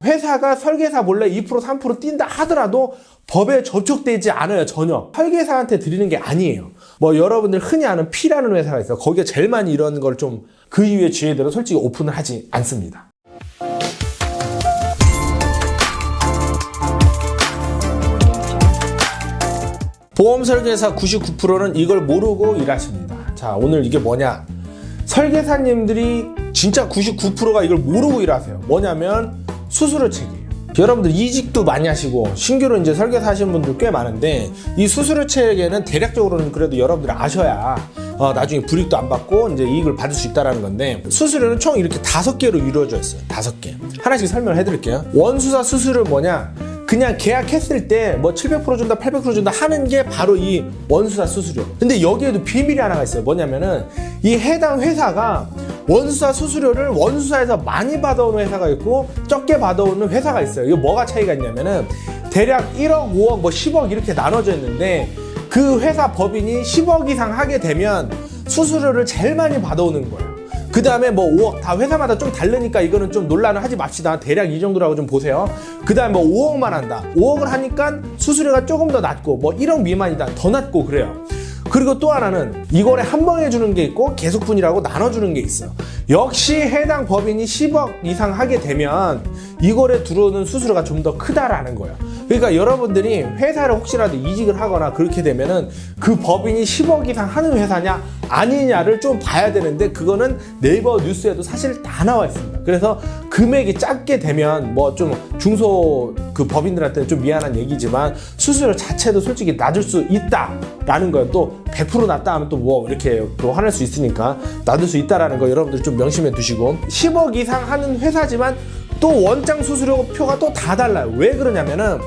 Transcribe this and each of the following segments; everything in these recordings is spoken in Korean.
회사가 설계사 몰래 2% 3% 뛴다 하더라도 법에 접촉되지 않아요. 전혀. 설계사한테 드리는 게 아니에요. 뭐 여러분들 흔히 아는 P라는 회사가 있어요. 거기가 제일 많이 이런 걸 좀 그 이후에 GA들은 솔직히 오픈을 하지 않습니다. 보험 설계사 99%는 이걸 모르고 일하십니다. 자, 오늘 이게 뭐냐? 설계사님들이 진짜 99%가 이걸 모르고 일하세요. 뭐냐면 수수료 체계예요. 여러분들 이직도 많이 하시고 신규로 이제 설계사 하시는 분들 꽤 많은데 이 수수료 체계는 대략적으로는 그래도 여러분들이 아셔야 나중에 불이익도 안 받고 이제 이익을 받을 수 있다라는 건데, 수수료는 총 이렇게 5개로 이루어져 있어요. 5개. 하나씩 설명을 해드릴게요. 원수사 수수료 뭐냐? 그냥 계약했을 때 뭐 700% 준다 800% 준다 하는 게 바로 이 원수사 수수료. 근데 여기에도 비밀이 하나가 있어요. 뭐냐면은 이 해당 회사가 원수사 수수료를 원수사에서 많이 받아오는 회사가 있고 적게 받아오는 회사가 있어요. 이거 뭐가 차이가 있냐면은 대략 1억 5억 뭐 10억 이렇게 나눠져 있는데, 그 회사 법인이 10억 이상 하게 되면 수수료를 제일 많이 받아오는 거예요. 그 다음에 뭐 5억, 다 회사마다 좀 다르니까 이거는 좀 논란을 하지 맙시다. 대략 이 정도라고 좀 보세요. 그 다음에 뭐 5억만 한다. 5억을 하니까 수수료가 조금 더 낮고, 뭐 1억 미만이다. 더 낮고 그래요. 그리고 또 하나는 이거를 한 번 해주는 게 있고 계속분이라고 나눠주는 게 있어요. 역시 해당 법인이 10억 이상 하게 되면 이거에 들어오는 수수료가 좀 더 크다라는 거예요. 그러니까 여러분들이 회사를 혹시라도 이직을 하거나 그렇게 되면은 그 법인이 10억 이상 하는 회사냐 아니냐를 좀 봐야 되는데, 그거는 네이버 뉴스에도 사실 다 나와 있습니다. 그래서 금액이 작게 되면 뭐 좀 중소 그 법인들한테는 좀 미안한 얘기지만 수수료 자체도 솔직히 낮을 수 있다라는 거예요. 또 100% 낮다 하면 또 뭐 이렇게 또 화낼 수 있으니까 낮을 수 있다라는 거 여러분들 좀 명심해 두시고, 10억 이상 하는 회사지만 또 원장 수수료표가 또 다 달라요. 왜 그러냐면은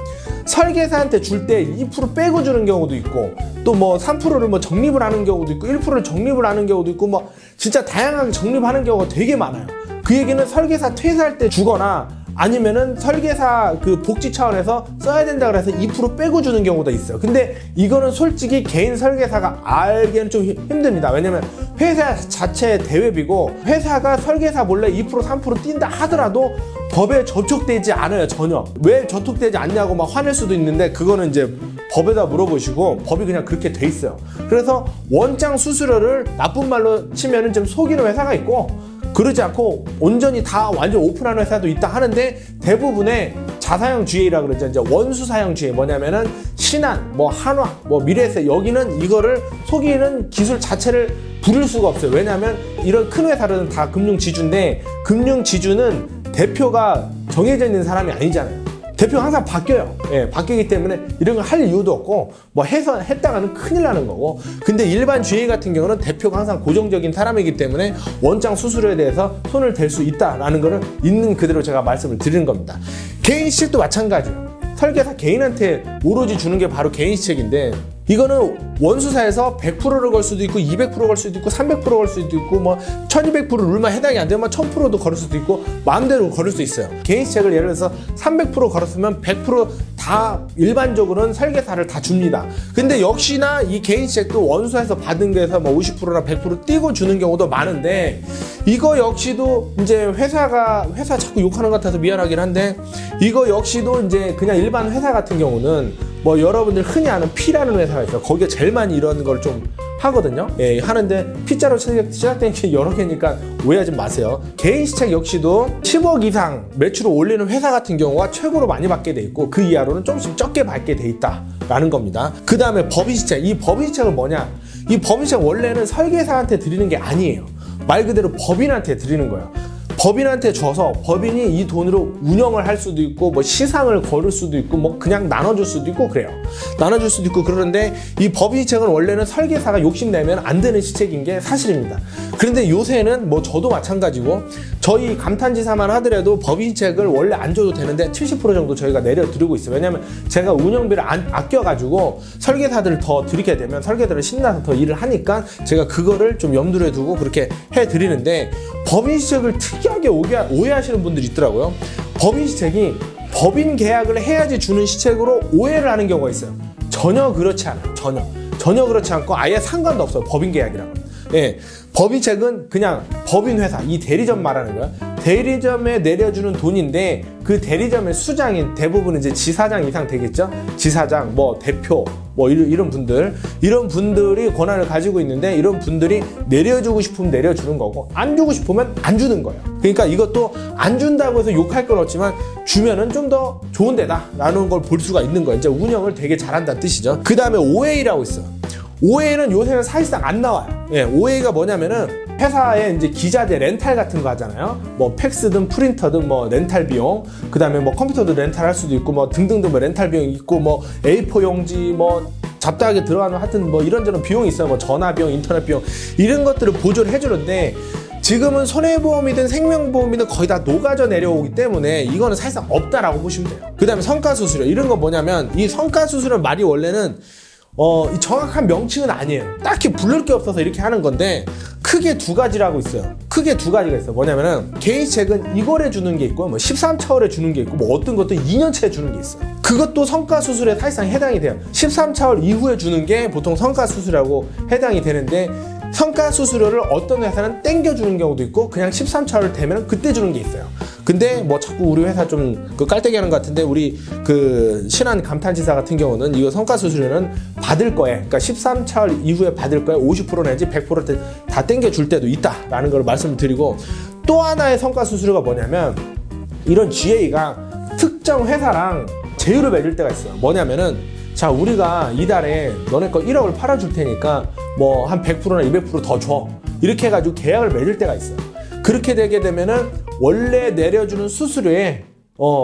설계사한테 줄 때 2% 빼고 주는 경우도 있고, 또 뭐 3%를 뭐 적립을 하는 경우도 있고, 1%를 적립을 하는 경우도 있고, 뭐 진짜 다양하게 적립하는 경우가 되게 많아요. 그 얘기는 설계사 퇴사할 때 주거나 아니면은 설계사 그 복지 차원에서 써야 된다 그래서 2% 빼고 주는 경우도 있어요. 근데 이거는 솔직히 개인 설계사가 알기에는 좀 힘듭니다. 왜냐면 회사 자체의 대외비고, 회사가 설계사 몰래 2% 3% 뛴다 하더라도 법에 접촉되지 않아요. 전혀. 왜 접촉되지 않냐고 막 화낼 수도 있는데, 그거는 이제 법에다 물어보시고 법이 그냥 그렇게 돼 있어요. 그래서 원장 수수료를 나쁜 말로 치면은 좀 속이는 회사가 있고, 그러지 않고 온전히 다 완전 오픈하는 회사도 있다 하는데, 대부분의 자사형 GA라고 그러죠. 이제 원수사형 GA 뭐냐면은 신한, 뭐 한화, 뭐 미래에셋, 여기는 이거를 속이는 기술 자체를 부릴 수가 없어요. 왜냐하면 이런 큰 회사들은 다 금융지주인데, 금융지주는 대표가 정해져 있는 사람이 아니잖아요. 대표가 항상 바뀌어요. 예, 바뀌기 때문에 이런 걸 할 이유도 없고, 뭐 했다가는 큰일 나는 거고. 근데 일반 GA 같은 경우는 대표가 항상 고정적인 사람이기 때문에 원장 수수료에 대해서 손을 댈 수 있다라는 거를 있는 그대로 제가 말씀을 드리는 겁니다. 개인시책도 마찬가지예요. 설계사 개인한테 오로지 주는 게 바로 개인시책인데, 이거는 원수사에서 100%를 걸 수도 있고 200% 걸 수도 있고 300% 걸 수도 있고 뭐 1200% 룰만 해당이 안 되면 1000%도 걸을 수도 있고 마음대로 걸을 수 있어요. 개인시책을 예를 들어서 300% 걸었으면 100% 일반적으로는 설계사를 다 줍니다. 근데 역시나 이 개인시책도 원수사에서 받은 거에서 뭐 50%나 100% 띄고 주는 경우도 많은데, 이거 역시도 이제 회사 자꾸 욕하는 것 같아서 미안하긴 한데, 이거 역시도 이제 그냥 일반 회사 같은 경우는 뭐 여러분들 흔히 아는 P라는 회사가 있어요. 거기가 제일 많이 이런 걸 좀 하거든요. 예, 하는데 P자로 시작된 게 여러 개니까 오해하지 마세요. 개인시책 역시도 10억 이상 매출을 올리는 회사 같은 경우가 최고로 많이 받게 돼 있고, 그 이하로는 조금씩 적게 받게 돼 있다라는 겁니다. 그 다음에 법인시책. 이 법인시책은 뭐냐? 이 법인시책 원래는 설계사한테 드리는 게 아니에요. 말 그대로 법인한테 드리는 거예요. 법인한테 줘서 법인이 이 돈으로 운영을 할 수도 있고, 뭐 시상을 걸을 수도 있고, 뭐 그냥 나눠줄 수도 있고 그래요. 나눠줄 수도 있고 그러는데, 이 법인시책은 원래는 설계사가 욕심내면 안 되는 시책인 게 사실입니다. 그런데 요새는 뭐 저도 마찬가지고, 저희 감탄지사만 하더라도 법인시책을 원래 안 줘도 되는데 70% 정도 저희가 내려드리고 있어요. 왜냐면 제가 운영비를 아껴가지고 설계사들을 더 드리게 되면 설계사들을 신나서 더 일을 하니까 제가 그거를 좀 염두에 두고 그렇게 해드리는데, 법인시책을 특이하게 오해하시는 분들이 있더라고요. 법인시책이 법인 계약을 해야지 주는 시책으로 오해를 하는 경우가 있어요. 전혀 그렇지 않아요. 전혀 그렇지 않고 아예 상관도 없어요. 법인 계약이랑. 예, 법인시책은 그냥 법인회사, 이 대리점 말하는 거야. 대리점에 내려주는 돈인데 그 대리점의 수장인 대부분 이제 지사장 이상 되겠죠. 지사장, 뭐 대표, 뭐 이런 분들이 권한을 가지고 있는데 이런 분들이 내려주고 싶으면 내려주는 거고 안 주고 싶으면 안 주는 거예요. 그러니까 이것도 안 준다고 해서 욕할 건 없지만 주면은 좀 더 좋은 데다라는 걸 볼 수가 있는 거예요. 이제 운영을 되게 잘한다는 뜻이죠. 그 다음에 OA라고 있어요. OA는 요새는 사실상 안 나와요. 예, OA가 뭐냐면은 회사에 이제 기자재 렌탈 같은 거 하잖아요. 뭐 팩스든 프린터든 뭐 렌탈 비용, 그 다음에 뭐 컴퓨터도 렌탈할 수도 있고 뭐 등등등 뭐 렌탈 비용 있고 뭐 A4 용지 뭐 잡다하게 들어가는 하여튼 뭐 이런저런 비용이 있어요. 뭐 전화 비용, 인터넷 비용 이런 것들을 보조를 해주는데 지금은 손해보험이든 생명보험이든 거의 다 녹아져 내려오기 때문에 이거는 사실상 없다라고 보시면 돼요. 그 다음에 성과수수료 이런 거 뭐냐면 이 성과수수료 말이 원래는 이 정확한 명칭은 아니에요. 딱히 부를 게 없어서 이렇게 하는 건데 크게 두 가지라고 있어요. 크게 두 가지가 있어요. 뭐냐면은 개인책은 2월에 주는 게 있고 뭐 13차월에 주는 게 있고 뭐 어떤 것도 2년치에 주는 게 있어요. 그것도 성과수수료에 사실상 해당이 돼요. 13차월 이후에 주는 게 보통 성과수수료라고 해당이 되는데 성과수수료를 어떤 회사는 땡겨주는 경우도 있고 그냥 13차월 되면 그때 주는 게 있어요. 근데 뭐 자꾸 우리 회사 좀 그 깔때기 하는 것 같은데 우리 그 신한 감탄지사 같은 경우는 이거 성과수수료는 받을 거에 그러니까 13차월 이후에 받을 거에 50% 내지 100% 다 땡겨줄 때도 있다라는 걸 말씀을 드리고 또 하나의 성과수수료가 뭐냐면 이런 GA가 특정 회사랑 제휴를 맺을 때가 있어요. 뭐냐면은 자 우리가 이달에 너네 거 1억을 팔아줄 테니까 뭐 한 100%나 200% 더 줘 이렇게 해가지고 계약을 맺을 때가 있어요. 그렇게 되게 되면은 원래 내려주는 수수료에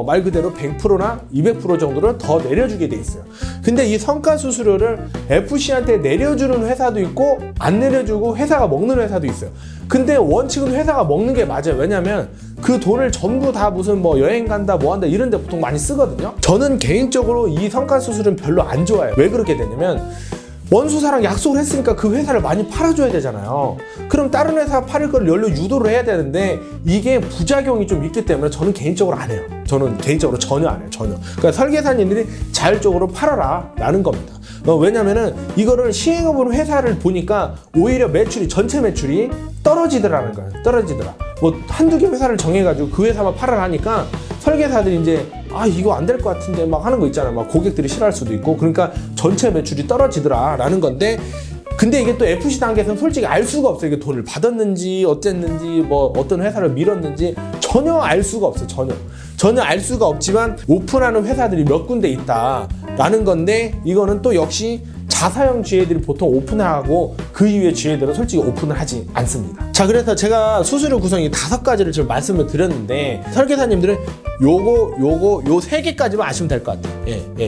말 그대로 100%나 200% 정도를 더 내려주게 돼 있어요. 근데 이 성과수수료를 FC한테 내려주는 회사도 있고 안 내려주고 회사가 먹는 회사도 있어요. 근데 원칙은 회사가 먹는 게 맞아요. 왜냐면 그 돈을 전부 다 무슨 뭐 여행 간다 뭐 한다 이런 데 보통 많이 쓰거든요. 저는 개인적으로 이 성과수수료는 별로 안 좋아해요. 왜 그렇게 되냐면 원수사랑 약속을 했으니까 그 회사를 많이 팔아줘야 되잖아요. 그럼 다른 회사 팔을 걸 연료 유도를 해야 되는데 이게 부작용이 좀 있기 때문에 저는 개인적으로 안 해요. 저는 개인적으로 전혀 안 해요. 전혀. 그러니까 설계사님들이 자율적으로 팔아라 라는 겁니다. 왜냐면은 이거를 시행해보는 회사를 보니까 오히려 매출이 전체 매출이 떨어지더라는 거예요. 떨어지더라. 뭐 한두 개 회사를 정해가지고 그 회사만 팔아라 하니까 설계사들이 이제 이거 안 될 것 같은데 막 하는 거 있잖아요. 막 고객들이 싫어할 수도 있고 그러니까 전체 매출이 떨어지더라 라는 건데 근데 이게 또 FC 단계에서는 솔직히 알 수가 없어요. 이게 돈을 받았는지 어쨌는지 뭐 어떤 회사를 밀었는지 전혀 알 수가 없어요. 전혀 알 수가 없지만 오픈하는 회사들이 몇 군데 있다라는 건데 이거는 또 역시 자사형 GA들이 보통 오픈하고 그 이후에 GA들은 솔직히 오픈을 하지 않습니다. 자, 그래서 제가 수수료 구성이 5가지를 지금 말씀을 드렸는데 설계사님들은 요거 3개까지만 아시면 될 것 같아요.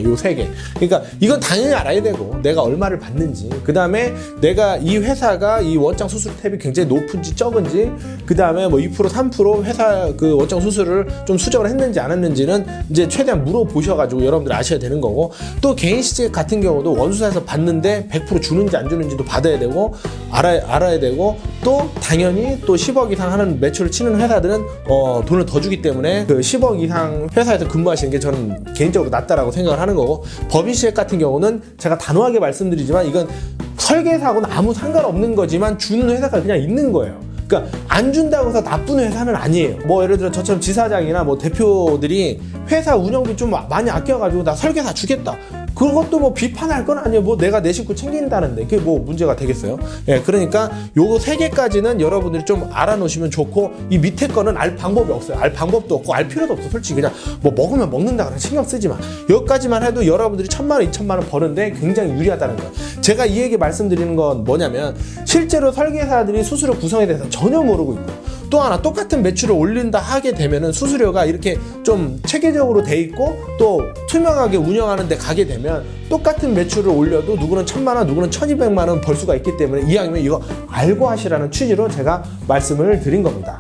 요 3개. 그러니까 이건 당연히 알아야 되고 내가 얼마를 받는지 그 다음에 내가 이 회사가 이 원장 수수료 탭이 굉장히 높은지 적은지 그 다음에 뭐 2% 3% 회사 그 원장 수수료를 좀 수정을 했는지 안 했는지는 이제 최대한 물어보셔가지고 여러분들 아셔야 되는 거고 또 개인 시책 같은 경우도 원수사에서 받는데 100% 주는지 안 주는지도 받아야 되고 알아야 되고 또 당연히 또 10억 이상 하는 매출을 치는 회사들은 돈을 더 주기 때문에 그 10억 이상 회사에서 근무하시는 게 저는 개인적으로 낫다라고 생각을 하는 거고 법인시액 같은 경우는 제가 단호하게 말씀드리지만 이건 설계사하고는 아무 상관없는 거지만 주는 회사가 그냥 있는 거예요. 그러니까 안 준다고 해서 나쁜 회사는 아니에요. 뭐 예를 들어 저처럼 지사장이나 뭐 대표들이 회사 운영비 좀 많이 아껴가지고 나 설계사 주겠다. 그것도 뭐 비판할 건 아니에요. 뭐 내가 내 식구 챙긴다는데 그게 뭐 문제가 되겠어요? 예, 그러니까 요거 3개까지는 여러분들이 좀 알아놓으시면 좋고 이 밑에 거는 알 방법이 없어요. 알 방법도 없고 알 필요도 없어. 솔직히 그냥 뭐 먹으면 먹는다 그래 신경 쓰지 마. 여기까지만 해도 여러분들이 1,000만 원, 2,000만 원 버는데 굉장히 유리하다는 거예요. 제가 이 얘기 말씀드리는 건 뭐냐면 실제로 설계사들이 수수료 구성에 대해서 전혀 모르고 있고 또 하나 똑같은 매출을 올린다 하게 되면은 수수료가 이렇게 좀 체계적으로 돼 있고 또 투명하게 운영하는 데 가게 되면 똑같은 매출을 올려도 누구는 1,000만 원, 누구는 1,200만 원 벌 수가 있기 때문에 이왕이면 이거 알고 하시라는 취지로 제가 말씀을 드린 겁니다.